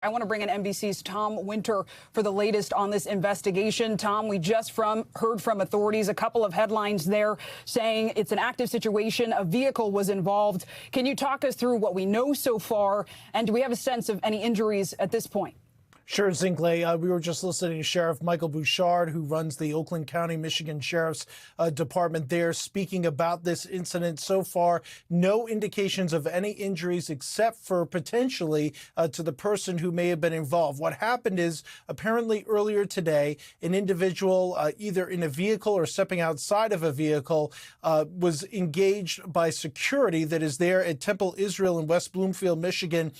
I want to bring in NBC's Tom Winter for the latest on this investigation. Tom, we just heard from authorities, a couple of headlines there saying it's an active situation. A vehicle was involved. Can you talk us through what we know so far? And do we have a sense of any injuries at this point? Sure, Zinkley. We were just listening to Sheriff Michael Bouchard, who runs the Oakland County, Michigan Sheriff's Department there, speaking about this incident. So far, no indications of any injuries except for potentially to the person who may have been involved. What happened is apparently earlier today, an individual either in a vehicle or stepping outside of a vehicle was engaged by security that is there at Temple Israel in West Bloomfield, Michigan.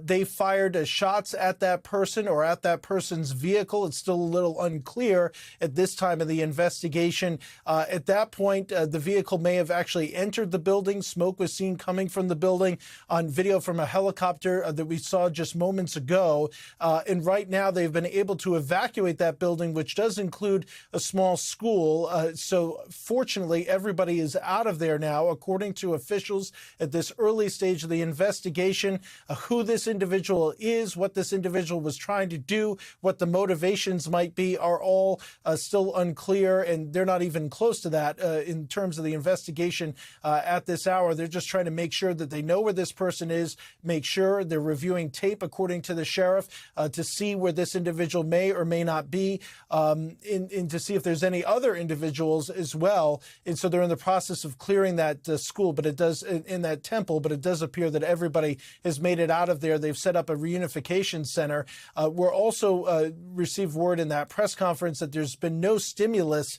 They fired shots at that person or at that person's vehicle. It's still a little unclear at this time of the investigation. At that point, the vehicle may have actually entered the building. Smoke was seen coming from the building on video from a helicopter that we saw just moments ago. And right now, they've been able to evacuate that building, which does include a small school. So fortunately, everybody is out of there now, according to officials at this early stage of the investigation. Who this individual is, what this individual was trying to do, what the motivations might be, are all still unclear, and they're not even close to that in terms of the investigation at this hour. They're just trying to make sure that they know where this person is, make sure they're reviewing tape, according to the sheriff, to see where this individual may or may not be, and to see if there's any other individuals as well. And so they're in the process of clearing that school, but it does in that temple, but it does appear that everybody has made it out of there. They've set up a reunification center. We're also received word in that press conference that there's been no stimulus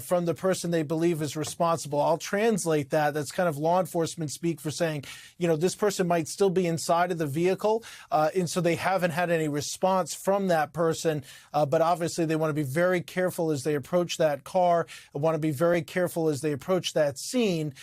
from the person they believe is responsible. I'll translate that. That's kind of law enforcement speak for saying, you know, this person might still be inside of the vehicle. And so they haven't had any response from that person. But obviously they want to be very careful as they approach that car. Want to be very careful as they approach that scene.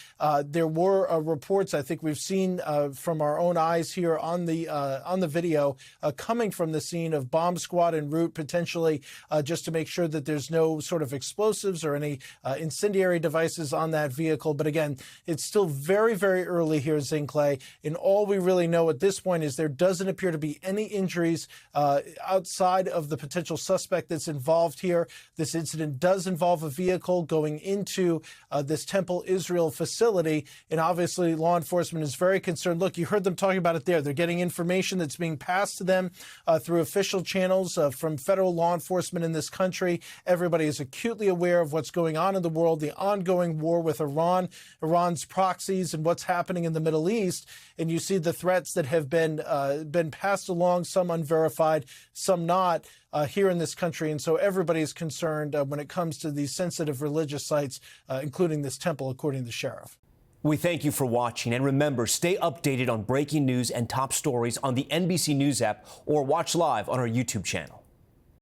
There were reports, I think we've seen from our own eyes here on the video coming from the scene of bomb squad en route, potentially just to make sure that there's no sort of explosives or any incendiary devices on that vehicle. But again, it's still very, very early here, Zinkley. And all we really know at this point is there doesn't appear to be any injuries outside of the potential suspect that's involved here. This incident does involve a vehicle going into this Temple Israel facility. And obviously, law enforcement is very concerned. Look, you heard them talking about it there. They're getting information that's being passed to them through official channels from federal law enforcement in this country. Everybody is acutely aware of what's going on in the world, the ongoing war with Iran, Iran's proxies, and what's happening in the Middle East. And you see the threats that have been passed along, some unverified, some not, here in this country. And so everybody is concerned when it comes to these sensitive religious sites, including this temple, according to the sheriff. We thank you for watching, and remember, stay updated on breaking news and top stories on the NBC News app or watch live on our YouTube channel.